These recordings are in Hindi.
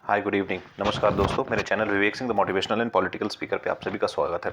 Hi good evening. नमस्कार दोस्तों, मेरे channel Vivek Singh the motivational and political speaker पे आप सभी का स्वागत है।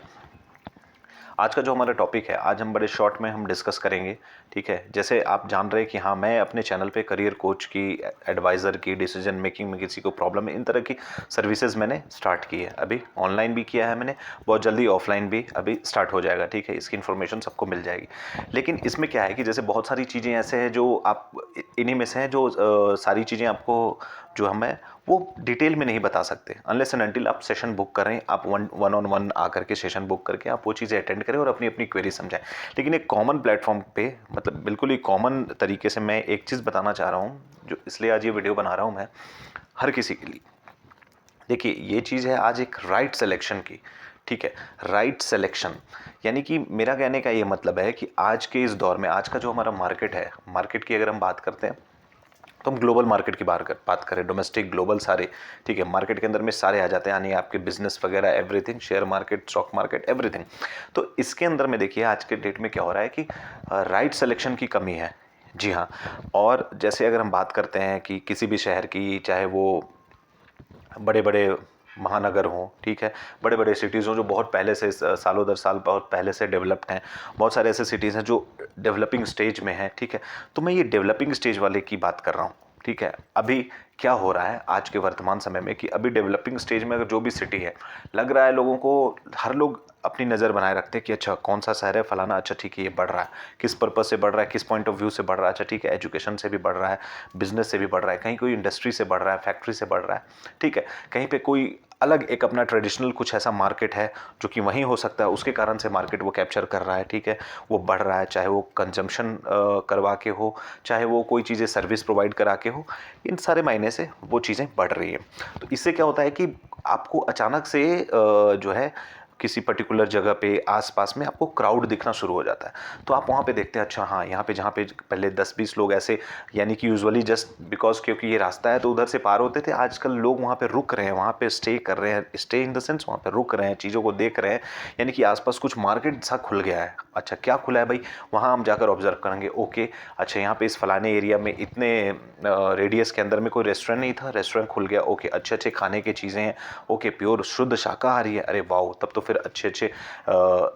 आज का जो हमारा टॉपिक है, आज हम बड़े शॉर्ट में हम डिस्कस करेंगे। ठीक है, जैसे आप जान रहे हैं कि हाँ, मैं अपने चैनल पे करियर कोच की, एडवाइज़र की, डिसीजन मेकिंग में किसी को प्रॉब्लम है, इन तरह की सर्विसेज मैंने स्टार्ट की है। अभी ऑनलाइन भी किया है मैंने, बहुत जल्दी ऑफलाइन भी अभी स्टार्ट हो जाएगा। ठीक है, इसकी इन्फॉर्मेशन सबको मिल जाएगी। लेकिन इसमें क्या है कि जैसे बहुत सारी चीज़ें ऐसे हैं जो आप, इन्हीं में से हैं जो सारी चीज़ें आपको, जो हमें वो डिटेल में नहीं बता सकते अनलेस एंड अनटिल आप सेशन बुक करें, आप वन ऑन वन आकर के सेशन बुक करके आप वो चीज़ें अटेंड करें और अपनी अपनी क्वेरी समझाएं। लेकिन एक कॉमन प्लेटफॉर्म पे, मतलब बिल्कुल ही कॉमन तरीके से मैं एक चीज़ बताना चाह रहा हूँ, जो इसलिए आज ये वीडियो बना रहा हूँ मैं हर किसी के लिए। देखिए, ये चीज़ है आज एक राइट सिलेक्शन की। ठीक है, राइट सिलेक्शन यानी कि मेरा कहने का ये मतलब है कि आज के इस दौर में, आज का जो हमारा मार्केट है, मार्केट की अगर हम बात करते हैं तो हम ग्लोबल मार्केट की बात करें, डोमेस्टिक ग्लोबल सारे, ठीक है, मार्केट के अंदर में सारे आ जाते हैं, यानी आपके बिजनेस वगैरह everything, share market, stock market, everything. तो इसके अंदर में देखिए आज के डेट में क्या हो रहा है कि राइट सिलेक्शन की कमी है। जी हाँ। और जैसे अगर हम बात करते हैं कि किसी भी शहर की, चाहे वो बड़े बड़े महानगर हों, ठीक है, बड़े बड़े सिटीज़ हों जो बहुत पहले से, सालों दर साल बहुत पहले से डेवलप्ड हैं, बहुत सारे ऐसे सिटीज़ हैं जो डेवलपिंग स्टेज में हैं। ठीक है, तो मैं ये डेवलपिंग स्टेज वाले की बात कर रहा हूँ। ठीक है, अभी क्या हो रहा है आज के वर्तमान समय में कि अभी डेवलपिंग स्टेज में अगर जो भी सिटी है, लग रहा है लोगों को, हर लोग अपनी नज़र बनाए रखते हैं कि अच्छा कौन सा शहर है, फलाना, अच्छा ठीक है ये बढ़ रहा है, किस पर्पज़ से बढ़ रहा है, किस पॉइंट ऑफ व्यू से बढ़ रहा है, अच्छा ठीक है एजुकेशन से भी बढ़ रहा है, बिजनेस से भी बढ़ रहा है, कहीं कोई इंडस्ट्री से बढ़ रहा है, फैक्ट्री से बढ़ रहा है। ठीक है, कहीं पे कोई अलग एक अपना ट्रेडिशनल कुछ ऐसा मार्केट है जो कि वहीं हो सकता है, उसके कारण से मार्केट वो कैप्चर कर रहा है। ठीक है, वो बढ़ रहा है, चाहे वो कंजम्पशन करवा के हो, चाहे वो कोई चीज़ें सर्विस प्रोवाइड करा के हो, इन सारे मायने से वो चीज़ें बढ़ रही हैं। तो इससे क्या होता है कि आपको अचानक से जो है किसी पर्टिकुलर जगह पे आसपास में आपको क्राउड दिखना शुरू हो जाता है। तो आप वहाँ पे देखते हैं, अच्छा हाँ, यहाँ पे जहाँ पे पहले 10-20 लोग ऐसे, यानी कि यूजुअली जस्ट बिकॉज क्योंकि ये रास्ता है तो उधर से पार होते थे, आजकल लोग वहाँ पे रुक रहे हैं, वहाँ पे स्टे कर रहे हैं, स्टे इन द सेंस वहाँ पे रुक रहे हैं, चीज़ों को देख रहे हैं, यानी कि आसपास कुछ मार्केट सा खुल गया है। अच्छा क्या खुला है भाई, वहाँ हम जाकर ऑब्जर्व करेंगे। ओके, अच्छा यहाँ पे इस फलाने एरिया में इतने रेडियस के अंदर में कोई रेस्टोरेंट नहीं था, रेस्टोरेंट खुल गया। ओके, अच्छे अच्छे खाने की चीज़ें हैं। ओके, प्योर शुद्ध शाकाहारी है, अरे वाह, तब तो फिर अच्छे अच्छे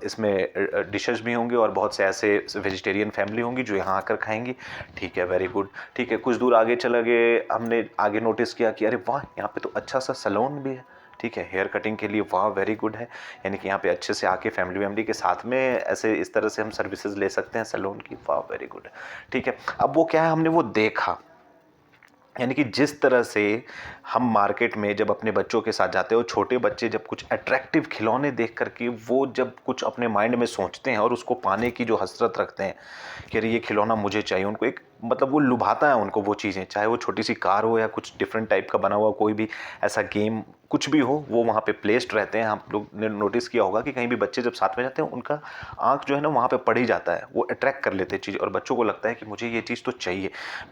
इसमें डिशेज भी होंगे और बहुत से ऐसे वेजिटेरियन फैमिली होंगी जो यहाँ आकर खाएंगी। ठीक है, वेरी गुड। ठीक है, कुछ दूर आगे चला गए, हमने आगे नोटिस किया कि अरे वाह, यहाँ पे तो अच्छा सा सैलून भी है। ठीक है, हेयर कटिंग के लिए, वाह वेरी गुड है, यानी कि यहाँ पे अच्छे से आके फैमिली के साथ में ऐसे इस तरह से हम सर्विसेज ले सकते हैं सैलून की, वाह वेरी गुड है। ठीक है, अब वो क्या है, हमने वो देखा, यानी कि जिस तरह से हम मार्केट में जब अपने बच्चों के साथ जाते हैं, और छोटे बच्चे जब कुछ अट्रैक्टिव खिलौने देख करके वो जब कुछ अपने माइंड में सोचते हैं और उसको पाने की जो हसरत रखते हैं कि अरे ये खिलौना मुझे चाहिए, उनको एक, मतलब वो लुभाता है उनको वो चीज़ें, चाहे वो छोटी सी कार हो या कुछ डिफरेंट टाइप का बना हुआ कोई भी ऐसा गेम, कुछ भी हो, वो वहाँ पे प्लेस्ड रहते हैं। हम लोग ने नोटिस किया होगा कि कहीं भी बच्चे जब साथ में जाते हैं, उनका आँख जो है ना वहाँ पे पड़ ही जाता है, वो अट्रैक्ट कर लेते हैं चीज़, और बच्चों को लगता है कि मुझे ये चीज़ तो चाहिए।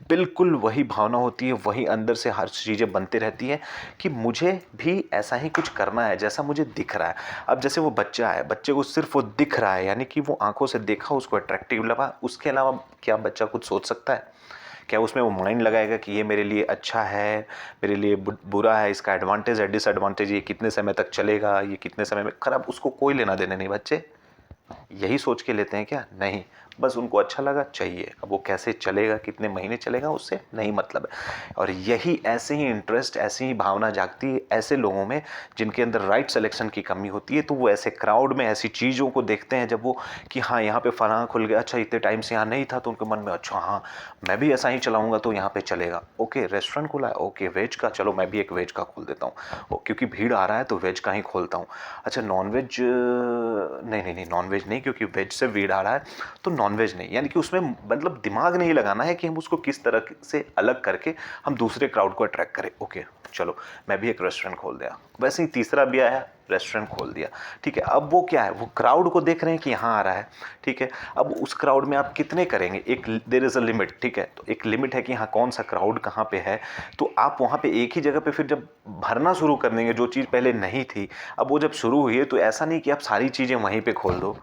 बिल्कुल वही भावना होती है, वही अंदर से हर चीज़ें बनती रहती हैं कि मुझे भी ऐसा ही कुछ करना है जैसा मुझे दिख रहा है। अब जैसे वो बच्चा है, बच्चे को सिर्फ वो दिख रहा है, यानी कि वो आंखों से देखा, उसको अट्रैक्टिव लगा, उसके अलावा क्या बच्चा कुछ सोच सकता है? क्या उसमें वो माइंड लगाएगा कि ये मेरे लिए अच्छा है, मेरे लिए बुरा है, इसका एडवांटेज है, डिसएडवांटेज, ये कितने समय तक चलेगा, ये कितने समय में खराब, उसको कोई लेना देना नहीं। बच्चे यही सोच के लेते हैं क्या? नहीं, बस उनको अच्छा लगा चाहिए। अब वो कैसे चलेगा, कितने महीने चलेगा, उससे नहीं मतलब है। और यही ऐसे ही इंटरेस्ट, ऐसी ही भावना जागती है ऐसे लोगों में जिनके अंदर राइट सिलेक्शन की कमी होती है। तो वो ऐसे क्राउड में ऐसी चीज़ों को देखते हैं, जब वो कि हाँ यहाँ पे फलाना खुल गया, अच्छा इतने टाइम से यहाँ नहीं था, तो उनके मन में अच्छा हाँ मैं भी ऐसा ही चलाऊंगा तो यहाँ पे चलेगा। ओके, रेस्टोरेंट खुला है, ओके वेज का, चलो मैं भी एक वेज का खोल देता हूँ, क्योंकि भीड़ आ रहा है तो वेज का ही खोलता हूँ। अच्छा नॉन वेज, नहीं नहीं नहीं, नॉन वेज नहीं, क्योंकि वेज से भीड़ आ रहा है तो नॉनवेज नहीं, यानी कि उसमें मतलब दिमाग नहीं लगाना है कि हम उसको किस तरह से अलग करके हम दूसरे क्राउड को अट्रैक्ट करें। ओके चलो मैं भी एक रेस्टोरेंट खोल दिया, वैसे ही तीसरा भी आया, रेस्टोरेंट खोल दिया। ठीक है, अब वो क्या है, वो क्राउड को देख रहे हैं कि यहाँ आ रहा है। ठीक है, अब उस क्राउड में आप कितने करेंगे, एक देयर इज़ अ लिमिट। ठीक है, तो एक लिमिट है कि हाँ कौन सा क्राउड कहाँ पे है, तो आप वहाँ पे एक ही जगह पे फिर जब भरना शुरू कर देंगे, जो चीज़ पहले नहीं थी अब वो जब शुरू हुई है, तो ऐसा नहीं कि आप सारी चीज़ें वहीं पे खोल दो।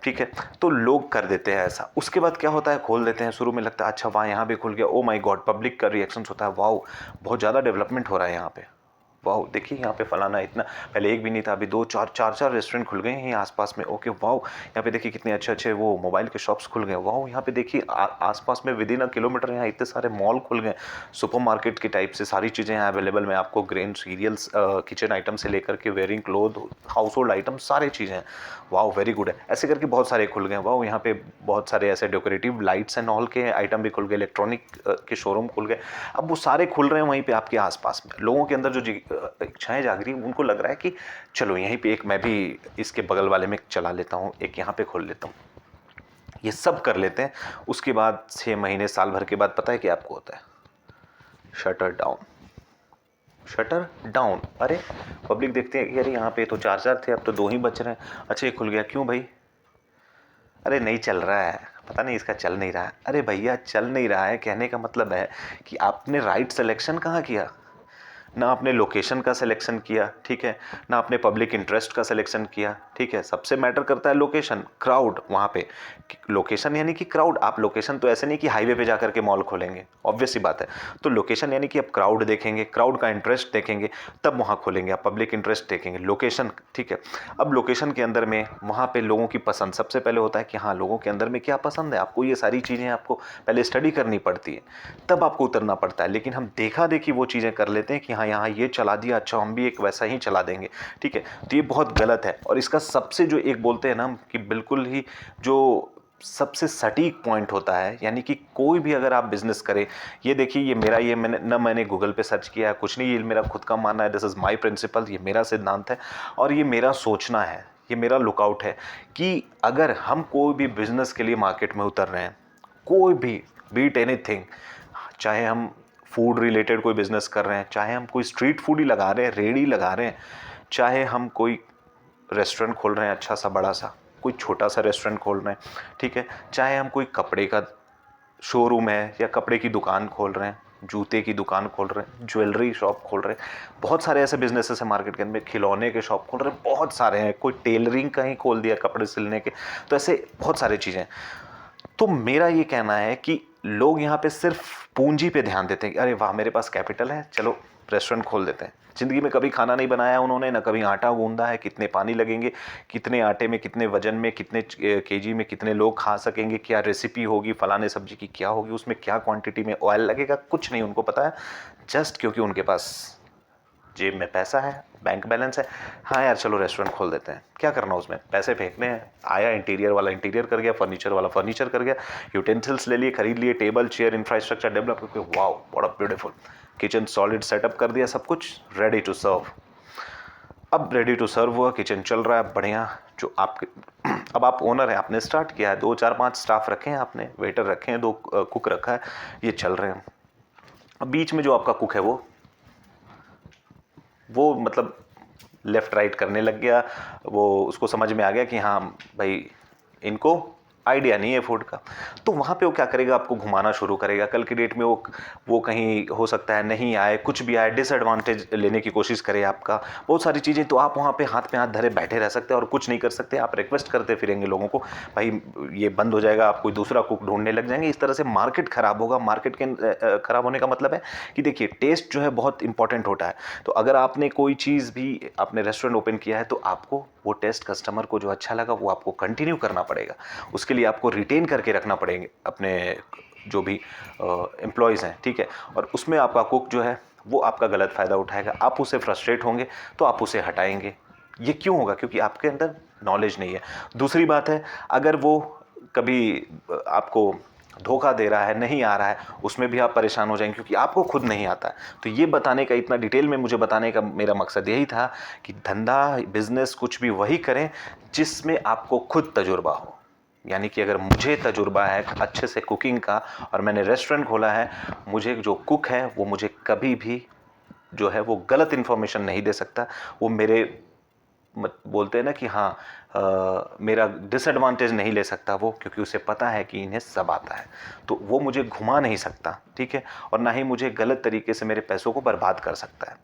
ठीक है, तो लोग कर देते हैं ऐसा। उसके बाद क्या होता है, खोल देते हैं, शुरू में लगता है अच्छा वाह यहाँ भी खुल गया, ओ माय गॉड, पब्लिक का रिएक्शंस होता है, वाओ बहुत ज़्यादा डेवलपमेंट हो रहा है यहाँ पे। वाह देखिए यहाँ पे फलाना इतना, पहले एक भी नहीं था, अभी 2 4 रेस्टोरेंट खुल गए हैं यहाँ आसपास में। ओके वाह, यहाँ पे देखिए कितने अच्छे अच्छे वो मोबाइल के शॉप्स खुल गए। वाह यहाँ पे देखिए आसपास में विदिन अ किलोमीटर यहाँ इतने सारे मॉल खुल गए, सुपरमार्केट के टाइप से सारी चीज़ें यहाँ अवेलेबल में आपको, ग्रेन सीरियल्स, किचन आइटम से लेकर के wearing cloth, house hold item, सारी चीज़ें हैं। वाह वेरी गुड है। ऐसे करके बहुत सारे खुल गए। वाह यहाँ पे बहुत सारे ऐसे डेकोरेटिव लाइट्स एंड ऑल के आइटम भी खुल गए, इलेक्ट्रॉनिक के शोरूम खुल गए। अब वो सारे खुल रहे हैं वहीं पे आपके आसपास में। लोगों के अंदर जो इच्छाएं जाग रही हैं, उनको लग रहा है कि चलो यहीं पे एक मैं भी इसके बगल वाले में चला लेता हूँ, एक यहाँ पे खोल लेता हूँ। ये सब कर लेते हैं। उसके बाद 6 महीने साल भर के बाद पता है क्या आपको होता है? Shutter down. Shutter down. अरे पब्लिक देखते हैं कि अरे यहाँ पे तो 4 थे, अब तो 2 ही बच रहे हैं। अच्छा ये खुल गया, क्यों भाई? अरे नहीं चल रहा है, पता नहीं इसका चल नहीं रहा है। अरे भैया चल नहीं रहा है कहने का मतलब है कि आपने राइट सिलेक्शन कहाँ किया, ना आपने लोकेशन का सिलेक्शन किया, ठीक है, ना आपने पब्लिक इंटरेस्ट का सिलेक्शन किया, ठीक है। सबसे मैटर करता है लोकेशन, क्राउड वहाँ पे। लोकेशन यानी कि क्राउड। आप लोकेशन तो ऐसे नहीं कि हाईवे पे जाकर के मॉल खोलेंगे, ऑब्वियस सी बात है। तो लोकेशन यानी कि आप क्राउड देखेंगे, क्राउड का इंटरेस्ट देखेंगे, तब वहाँ खोलेंगे। आप पब्लिक इंटरेस्ट देखेंगे, लोकेशन, ठीक है। अब लोकेशन के अंदर में वहाँ पे लोगों की पसंद सबसे पहले होता है कि हाँ लोगों के अंदर में क्या पसंद है, आपको ये सारी चीज़ें आपको पहले स्टडी करनी पड़ती है, तब आपको उतरना पड़ता है। लेकिन हम देखा देखी वो चीज़ें कर लेते हैं कि हाँ यहाँ ये चला दिया, अच्छा हम भी एक वैसा ही चला देंगे, ठीक है। तो ये बहुत गलत है। और इसका सबसे जो एक बोलते हैं ना कि बिल्कुल ही जो सबसे सटीक पॉइंट होता है, यानी कि कोई भी अगर आप बिजनेस करें, ये देखिए ये मेरा, ये मैंने गूगल पे सर्च किया है, कुछ नहीं, ये मेरा खुद का मानना है, दिस इज़ माई प्रिंसिपल, ये मेरा सिद्धांत है और ये मेरा सोचना है, ये मेरा लुकआउट है कि अगर हम कोई भी बिजनेस के लिए मार्केट में उतर रहे हैं, कोई भी, बीट एनीथिंग, चाहे हम फूड रिलेटेड कोई बिजनेस कर रहे हैं, चाहे हम कोई स्ट्रीट फूड ही लगा रहे हैं, रेडी लगा रहे हैं, चाहे हम कोई रेस्टोरेंट खोल रहे हैं अच्छा सा बड़ा सा, कोई छोटा सा रेस्टोरेंट खोल रहे हैं, ठीक है, चाहे हम कोई कपड़े का शोरूम है या कपड़े की दुकान खोल रहे हैं, जूते की दुकान खोल रहे हैं, ज्वेलरी शॉप खोल रहे हैं, बहुत सारे ऐसे बिजनेसेस हैं मार्केट के अंदर, खिलौने के शॉप खोल रहे हैं, बहुत सारे हैं, कोई टेलरिंग का ही खोल दिया, कपड़े सिलने के। तो ऐसे बहुत सारी चीज़ें। तो मेरा ये कहना है कि लोग यहाँ पे सिर्फ पूंजी पे ध्यान देते हैं कि अरे वाह मेरे पास कैपिटल है, चलो रेस्टोरेंट खोल देते हैं। ज़िंदगी में कभी खाना नहीं बनाया उन्होंने, ना कभी आटा गूंदा है, कितने पानी लगेंगे, कितने आटे में, कितने वजन में, कितने केजी में कितने लोग खा सकेंगे, क्या रेसिपी होगी फलाने सब्जी की, क्या होगी उसमें, क्या क्वांटिटी में ऑयल लगेगा, कुछ नहीं उनको पता है। जस्ट क्योंकि उनके पास जेब में पैसा है, बैंक बैलेंस है, हाँ यार चलो रेस्टोरेंट खोल देते हैं, क्या करना उसमें, पैसे फेंकने हैं। आया इंटीरियर वाला इंटीरियर कर गया, फर्नीचर वाला फर्नीचर कर गया, यूटेंसिल्स ले लिए, खरीद लिए, टेबल चेयर इंफ्रास्ट्रक्चर डेवलप करके, वाओ बड़ा ब्यूटीफुल किचन सॉलिड सेटअप कर दिया, सब कुछ रेडी टू सर्व। अब रेडी टू सर्व हुआ, किचन चल रहा है बढ़िया। जो आपके अब आप ओनर हैं, आपने स्टार्ट किया है, 2 4 5 स्टाफ रखे हैं आपने, वेटर रखे हैं, 2 कुक रखा है, ये चल रहे हैं। अब बीच में जो आपका कुक है वो मतलब लेफ़्ट राइट करने लग गया, वो उसको समझ में आ गया कि हाँ भाई इनको आइडिया नहीं है फूड का। तो वहाँ पे वो क्या करेगा, आपको घुमाना शुरू करेगा। कल की डेट में वो कहीं हो सकता है नहीं आए, कुछ भी आए, डिसएडवांटेज लेने की कोशिश करे आपका, बहुत सारी चीज़ें। तो आप वहाँ पे हाथ में हाथ धरे बैठे रह सकते हैं और कुछ नहीं कर सकते। आप रिक्वेस्ट करते फिरेंगे लोगों को, भाई ये बंद हो जाएगा, आप कोई दूसरा कुक ढूंढने लग जाएंगे। इस तरह से मार्केट ख़राब होगा। मार्केट के ख़राब होने का मतलब है कि देखिए टेस्ट जो है बहुत इंपॉर्टेंट होता है। तो अगर आपने कोई चीज़ भी, आपने रेस्टोरेंट ओपन किया है, तो आपको वो टेस्ट कस्टमर को जो अच्छा लगा वो आपको कंटिन्यू करना पड़ेगा। उसके लिए आपको रिटेन करके रखना पड़ेंगे अपने जो भी एम्प्लॉयज़ हैं, ठीक है। और उसमें आपका कुक जो है वो आपका गलत फ़ायदा उठाएगा, आप उससे फ्रस्ट्रेट होंगे तो आप उसे हटाएंगे। ये क्यों होगा? क्योंकि आपके अंदर नॉलेज नहीं है। दूसरी बात है, अगर वो कभी आपको धोखा दे रहा है, नहीं आ रहा है, उसमें भी आप परेशान हो जाएंगे क्योंकि आपको खुद नहीं आता है। तो ये बताने का, इतना डिटेल में मुझे बताने का मेरा मकसद यही था कि धंधा, बिजनेस कुछ भी वही करें जिसमें आपको खुद तजुर्बा हो। यानी कि अगर मुझे तजुर्बा है अच्छे से कुकिंग का और मैंने रेस्टोरेंट खोला है, मुझे जो कुक है वो मुझे कभी भी जो है वो गलत इन्फॉर्मेशन नहीं दे सकता। वो मेरे बोलते हैं ना कि हाँ मेरा डिसएडवांटेज नहीं ले सकता वो, क्योंकि उसे पता है कि इन्हें सब आता है। तो वो मुझे घुमा नहीं सकता, ठीक है, और ना ही मुझे गलत तरीके से मेरे पैसों को बर्बाद कर सकता है,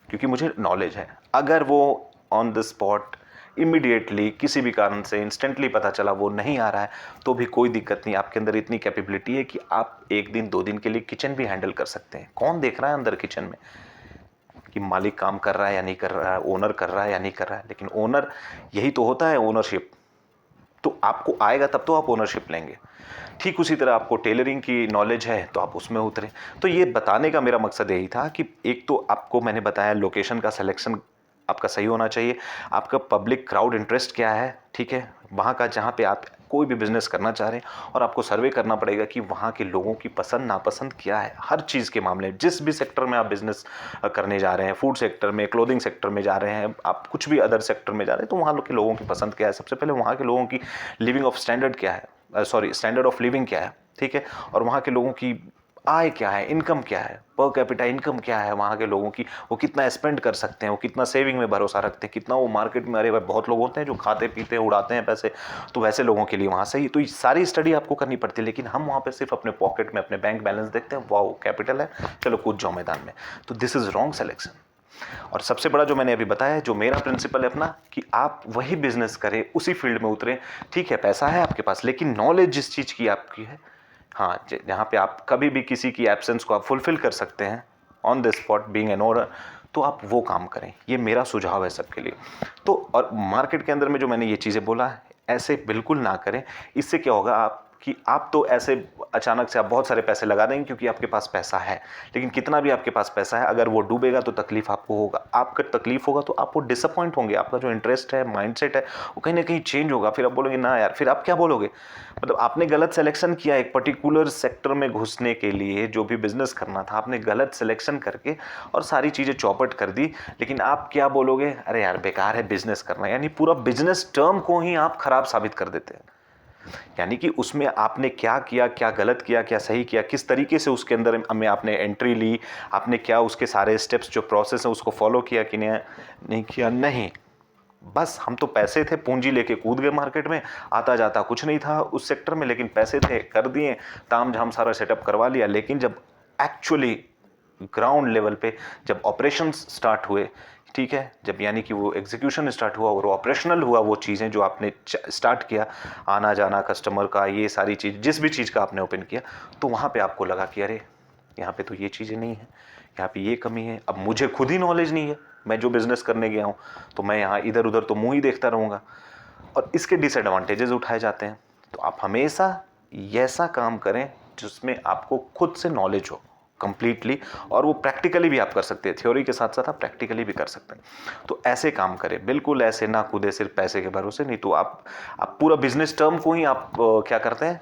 क्योंकि मुझे नॉलेज है। अगर वो ऑन द स्पॉट इमीडिएटली किसी भी कारण से इंस्टेंटली पता चला वो नहीं आ रहा है, तो भी कोई दिक्कत नहीं। आपके अंदर इतनी कैपेबिलिटी है कि आप 1 दिन 2 दिन के लिए किचन भी हैंडल कर सकते हैं। कौन देख रहा है अंदर किचन में? कि मालिक काम कर रहा है या नहीं कर रहा है, ओनर कर रहा है या नहीं कर रहा है, लेकिन ओनर यही तो होता है ओनरशिप। तो आपको आएगा तब तो आप ओनरशिप लेंगे। ठीक उसी तरह आपको टेलरिंग की नॉलेज है तो आप उसमें उतरें। तो ये बताने का मेरा मकसद यही था कि एक तो आपको मैंने बताया लोकेशन का सिलेक्शन आपका सही होना चाहिए, आपका पब्लिक क्राउड इंटरेस्ट क्या है, ठीक है, वहाँ का जहाँ पे आप कोई भी बिजनेस करना चाह रहे हैं, और आपको सर्वे करना पड़ेगा कि वहाँ के लोगों की पसंद नापसंद क्या है हर चीज़ के मामले में। जिस भी सेक्टर में आप बिजनेस करने जा रहे हैं, फूड सेक्टर में, क्लोथिंग सेक्टर में जा रहे हैं, आप कुछ भी अदर सेक्टर में जा रहे हैं, तो वहाँ के लोगों की पसंद क्या है, सबसे पहले वहाँ के लोगों की लिविंग ऑफ स्टैंडर्ड क्या है, स्टैंडर्ड ऑफ लिविंग क्या है, ठीक है, और वहाँ के लोगों की आय क्या है, इनकम क्या है, पर कैपिटा इनकम क्या है वहाँ के लोगों की, वो कितना स्पेंड कर सकते हैं, वो कितना सेविंग में भरोसा रखते हैं, कितना वो मार्केट में, अरे भाई बहुत लोग होते हैं जो खाते पीते हैं उड़ाते हैं पैसे, तो वैसे लोगों के लिए वहाँ सही। तो ये सारी स्टडी आपको करनी पड़ती है, लेकिन हम वहाँ पे सिर्फ अपने पॉकेट में अपने बैंक बैलेंस देखते हैं, वाओ कैपिटल है, चलो कूद जाओ मैदान में। तो दिस इज़ रॉन्ग सिलेक्शन। और सबसे बड़ा जो मैंने अभी बताया, जो मेरा प्रिंसिपल है अपना, कि आप वही बिजनेस करें, उसी फील्ड में उतरें। ठीक है, पैसा है आपके पास, लेकिन नॉलेज जिस चीज़ की आपकी है, हाँ, जहाँ पे आप कभी भी किसी की एब्सेंस को आप फुलफिल कर सकते हैं on the spot being an owner, तो आप वो काम करें। ये मेरा सुझाव है सबके लिए। तो और मार्केट के अंदर में जो मैंने ये चीज़ें बोला, ऐसे बिल्कुल ना करें। इससे क्या होगा आप तो ऐसे अचानक से आप बहुत सारे पैसे लगा देंगे क्योंकि आपके पास पैसा है, लेकिन कितना भी आपके पास पैसा है, अगर वो डूबेगा तो तकलीफ आपको होगा। आपका तकलीफ होगा तो आप वो डिसअपॉइंट होंगे, आपका जो इंटरेस्ट है, माइंडसेट है, वो कहीं ना कहीं चेंज होगा। फिर आप बोलोगे ना यार, फिर आप क्या बोलोगे, मतलब आपने गलत सिलेक्शन किया एक पर्टिकुलर सेक्टर में घुसने के लिए, जो भी बिजनेस करना था आपने गलत सिलेक्शन करके और सारी चीज़ें चौपट कर दी। लेकिन आप क्या बोलोगे, अरे यार बेकार है बिजनेस करना, यानी पूरा बिजनेस टर्म को ही आप खराब साबित कर देते हैं। यानी कि उसमें आपने क्या किया, क्या गलत किया, क्या सही किया, किस तरीके से उसके अंदर में आपने एंट्री ली, आपने क्या उसके सारे स्टेप्स जो प्रोसेस है उसको फॉलो किया कि नहीं किया। नहीं, बस हम तो पैसे थे, पूंजी लेके कूद गए मार्केट में, आता जाता कुछ नहीं था उस सेक्टर में, लेकिन पैसे थे, कर दिए, ताम झाम सारा सेटअप करवा लिया। लेकिन जब एक्चुअली ग्राउंड लेवल पे जब ऑपरेशंस स्टार्ट हुए, ठीक है, जब यानी कि वो एग्जीक्यूशन स्टार्ट हुआ और ऑपरेशनल हुआ, वो चीज़ें जो आपने स्टार्ट किया, आना जाना कस्टमर का, ये सारी चीज़, जिस भी चीज़ का आपने ओपन किया, तो वहाँ पे आपको लगा कि अरे यहाँ पे तो ये चीज़ें नहीं है, यहाँ पे ये कमी है, अब मुझे खुद ही नॉलेज नहीं है, मैं जो बिज़नेस करने गया हूँ, तो मैं यहाँ इधर उधर तो मुँह ही देखता रहूँगा, और इसके डिसएडवांटेजेस उठाए जाते हैं। तो आप हमेशा ऐसा काम करें जिसमें आपको खुद से नॉलेज हो कंप्लीटली, और वो प्रैक्टिकली भी आप कर सकते हैं, थ्योरी के साथ साथ आप प्रैक्टिकली भी कर सकते हैं। तो ऐसे काम करें, बिल्कुल ऐसे ना कूदे सिर्फ पैसे के भरोसे, नहीं तो आप पूरा बिजनेस टर्म को ही आप क्या करते हैं,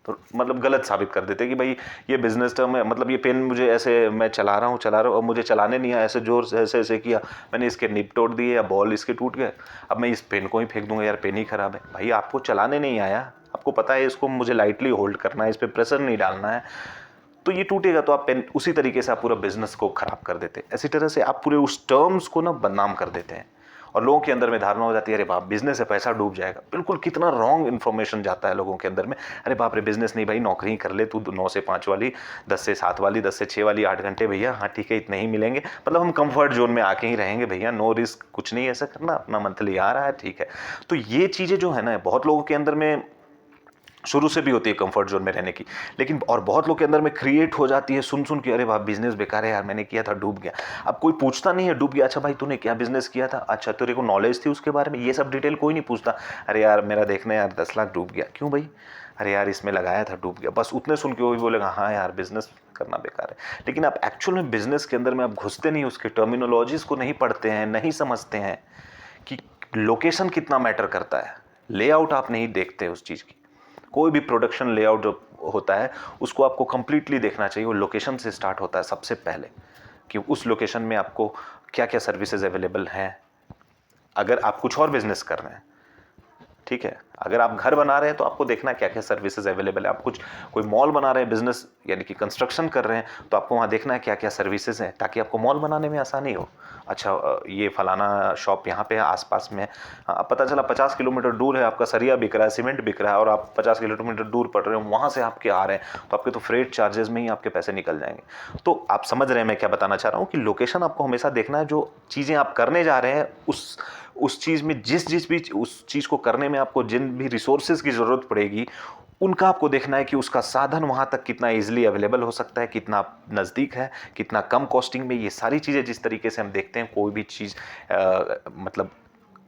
तो मतलब गलत साबित कर देते हैं कि भाई ये बिजनेस टर्म है, मतलब ये पेन मुझे ऐसे मैं चला रहा हूँ और मुझे चलाने नहीं आया, ऐसे जोर से ऐसे ऐसे किया, मैंने इसके निब तोड़ दिए या बॉल इसके टूट गए, अब मैं इस पेन को ही फेंक दूंगा, यार पेन ही खराब है। भाई आपको चलाने नहीं आया, आपको पता है इसको मुझे लाइटली होल्ड करना है, इस पर प्रेशर नहीं डालना है, तो ये टूटेगा, तो आप पेन उसी तरीके से आप पूरा बिजनेस को खराब कर देते हैं। इसी तरह से आप पूरे उस टर्म्स को ना बदनाम कर देते हैं, और लोगों के अंदर में धारणा हो जाती है, अरे बाप बिजनेस है, पैसा डूब जाएगा। बिल्कुल कितना रॉन्ग इन्फॉर्मेशन जाता है लोगों के अंदर में, अरे बाप रे बिजनेस नहीं भाई, नौकरी कर ले तू, 9 से 5 वाली, 10 से 7 वाली, 10 से 6 वाली, 8 घंटे भैया, हाँ ठीक है इतने ही मिलेंगे, मतलब हम कंफर्ट जोन में आके ही रहेंगे भैया, नो रिस्क, कुछ नहीं ऐसा करना, अपना मंथली आ रहा है, ठीक है। तो ये चीज़ें जो है ना, बहुत लोगों के अंदर में शुरू से भी होती है कंफर्ट जोन में रहने की, लेकिन और बहुत लोग के अंदर में क्रिएट हो जाती है सुन सुन के, अरे वाह बिजनेस बेकार है यार, मैंने किया था डूब गया। अब कोई पूछता नहीं है डूब गया, अच्छा भाई तूने क्या बिजनेस किया था, अच्छा तेरे को नॉलेज थी उसके बारे में, ये सब डिटेल कोई नहीं पूछता। अरे यार मेरा देखना यार 10 लाख डूब गया, क्यों भाई, अरे यार इसमें लगाया था डूब गया, बस उतने सुन के वो भी बोलेगा हाँ यार बिजनेस करना बेकार है। लेकिन आप एक्चुअल में बिजनेस के अंदर में आप घुसते नहीं, उसके टर्मिनोलॉजीज को नहीं पढ़ते हैं, नहीं समझते हैं कि लोकेशन कितना मैटर करता है, लेआउट आप नहीं देखते उस चीज़ की। कोई भी प्रोडक्शन लेआउट जो होता है उसको आपको कंप्लीटली देखना चाहिए, वो लोकेशन से स्टार्ट होता है सबसे पहले, कि उस लोकेशन में आपको क्या क्या सर्विसेज अवेलेबल हैं। अगर आप कुछ और बिजनेस कर रहे हैं, ठीक है, अगर आप घर बना रहे हैं तो आपको देखना है क्या क्या सर्विसेज अवेलेबल है। आप कोई मॉल बना रहे हैं, बिजनेस यानी कि कंस्ट्रक्शन कर रहे हैं, तो आपको वहाँ देखना है क्या क्या सर्विसेज हैं, ताकि आपको मॉल बनाने में आसानी हो। अच्छा ये फलाना शॉप यहाँ पे है आसपास में, अब पता चला 50 किलोमीटर दूर है, आपका सरिया बिक रहा है, सीमेंट बिक रहा है, और आप 50 किलोमीटर दूर पड़ रहे हो, वहाँ से आपके आ रहे हैं, तो आपके तो फ्रेट चार्जेस में ही आपके पैसे निकल जाएंगे। तो आप समझ रहे हैं मैं क्या बताना चाह रहा हूँ, कि लोकेशन आपको हमेशा देखना है, जो चीज़ें आप करने जा रहे हैं उस चीज़ में जिस भी उस चीज़ को करने में आपको जिन भी रिसोर्सेज की ज़रूरत पड़ेगी, उनका आपको देखना है कि उसका साधन वहाँ तक कितना ईजिली अवेलेबल हो सकता है, कितना नज़दीक है, कितना कम कॉस्टिंग में। ये सारी चीज़ें जिस तरीके से हम देखते हैं कोई भी चीज़ मतलब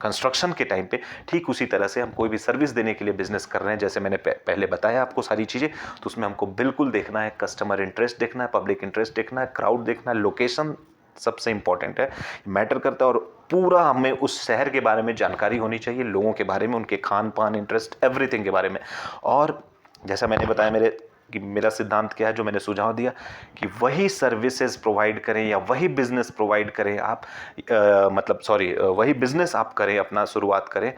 कंस्ट्रक्शन के टाइम पे, ठीक उसी तरह से हम कोई भी सर्विस देने के लिए बिजनेस कर रहे हैं, जैसे मैंने पहले बताया आपको सारी चीज़ें, तो उसमें हमको बिल्कुल देखना है कस्टमर इंटरेस्ट देखना है, पब्लिक इंटरेस्ट देखना है, क्राउड देखना है, लोकेशन सबसे इंपॉर्टेंट है, मैटर करता है। और पूरा हमें उस शहर के बारे में जानकारी होनी चाहिए, लोगों के बारे में, उनके खान पान, इंटरेस्ट, एवरीथिंग के बारे में। और जैसा मैंने बताया मेरा सिद्धांत क्या है, जो मैंने सुझाव दिया कि वही सर्विसेज प्रोवाइड करें या वही बिजनेस प्रोवाइड करें आप, वही बिजनेस आप करें, अपना शुरुआत करें,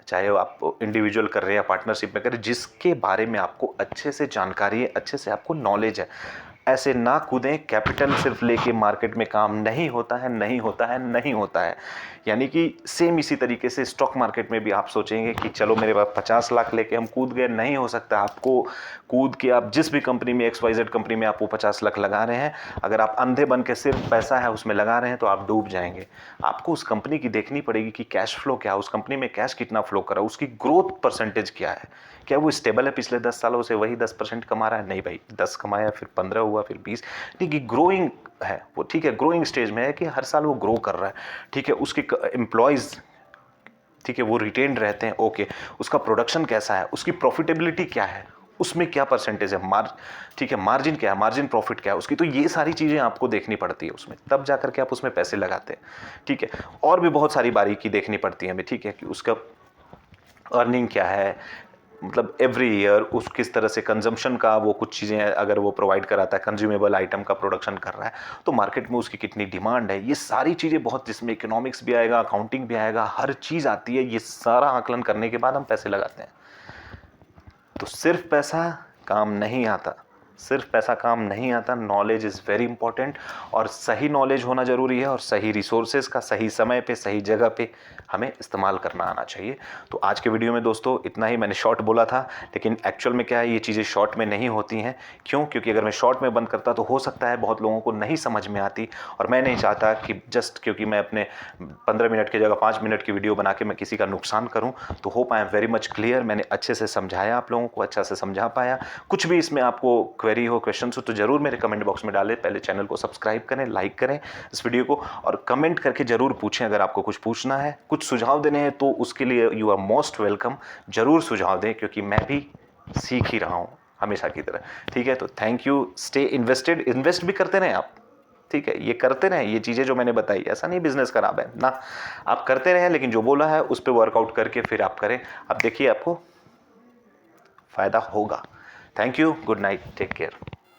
चाहे आप इंडिविजुअल कर रहे हैं या पार्टनरशिप में करें, जिसके बारे में आपको अच्छे से जानकारी है, अच्छे से आपको नॉलेज है। ऐसे ना कूदें, कैपिटल सिर्फ लेके मार्केट में काम नहीं होता है, नहीं होता है, नहीं होता है। यानी कि सेम इसी तरीके से स्टॉक मार्केट में भी आप सोचेंगे कि चलो मेरे पास 50 लाख लेके हम कूद गए, नहीं हो सकता। आपको कूद के आप जिस भी कंपनी में, XYZ कंपनी में आप वो 50 लाख लगा रहे हैं, अगर आप अंधे बन के सिर्फ पैसा है उसमें लगा रहे हैं तो आप डूब जाएंगे। आपको उस कंपनी की देखनी पड़ेगी कि कैश फ्लो क्या है, उस कंपनी में कैश कितना फ्लो कर रहा है, उसकी ग्रोथ परसेंटेज क्या है, क्या वो स्टेबल है, पिछले 10 सालों से वही 10% कमा रहा है? नहीं भाई, 10 कमाया, फिर 15 हुआ, फिर 20, ठीक है, ग्रोइंग है वो, ठीक है, ग्रोइंग स्टेज में है कि हर साल वो ग्रो कर रहा है, ठीक है, उसके एम्प्लॉयज़, ठीक है, वो रिटेन्ड रहते हैं, ओके, उसका प्रोडक्शन कैसा है, उसकी प्रॉफिटेबिलिटी क्या है, उसमें क्या परसेंटेज है, ठीक है, मार्जिन क्या है, मार्जिन प्रॉफिट क्या है उसकी, तो ये सारी चीज़ें आपको देखनी पड़ती है उसमें, तब जाकर के आप उसमें पैसे लगाते हैं, ठीक है। और भी बहुत सारी बारीकी देखनी पड़ती है हमें, ठीक है, कि उसका अर्निंग क्या है, मतलब एवरी ईयर उस किस तरह से कंजम्पशन का वो कुछ चीज़ें अगर वो प्रोवाइड कराता है, कंज्यूमेबल आइटम का प्रोडक्शन कर रहा है, तो मार्केट में उसकी कितनी डिमांड है, ये सारी चीज़ें बहुत, जिसमें इकोनॉमिक्स भी आएगा, अकाउंटिंग भी आएगा, हर चीज़ आती है। ये सारा आकलन करने के बाद हम पैसे लगाते हैं। तो सिर्फ पैसा काम नहीं आता, सिर्फ पैसा काम नहीं आता, नॉलेज इज़ वेरी इंपॉर्टेंट, और सही नॉलेज होना ज़रूरी है, और सही रिसोर्सेज का सही समय पे, सही जगह पे हमें इस्तेमाल करना आना चाहिए। तो आज के वीडियो में दोस्तों इतना ही। मैंने शॉर्ट बोला था, लेकिन एक्चुअल में क्या है, ये चीज़ें शॉर्ट में नहीं होती हैं। क्यों? क्योंकि अगर मैं शॉर्ट में बंद करता तो हो सकता है बहुत लोगों को नहीं समझ में आती, और मैं नहीं चाहता कि जस्ट क्योंकि मैं अपने 15 मिनट की जगह 5 मिनट की वीडियो बना के मैं किसी का नुकसान करूं। तो hope I am very much clear, मैंने अच्छे से समझाया, आप लोगों को अच्छा से समझा पाया। कुछ भी इसमें आपको क्वेरी हो, क्वेश्चन हो, तो जरूर मेरे कमेंट बॉक्स में डालें। पहले चैनल को सब्सक्राइब करें, लाइक करें इस वीडियो को, और कमेंट करके जरूर पूछें। अगर आपको कुछ पूछना है, कुछ सुझाव देने हैं, तो उसके लिए यू आर मोस्ट वेलकम। जरूर सुझाव दें, क्योंकि मैं भी सीख ही रहा हूं हमेशा की तरह। ठीक है, तो thank you. Stay invested, invest भी करते रहें आप, ठीक है, ये करते रहें। ये चीज़ें जो मैंने बताई, ऐसा नहीं बिजनेस खराब है ना, आप करते रहें, लेकिन जो बोला है उस पर वर्कआउट करके फिर आप करें। आप देखिए आपको फायदा होगा। Thank you, good night, take care.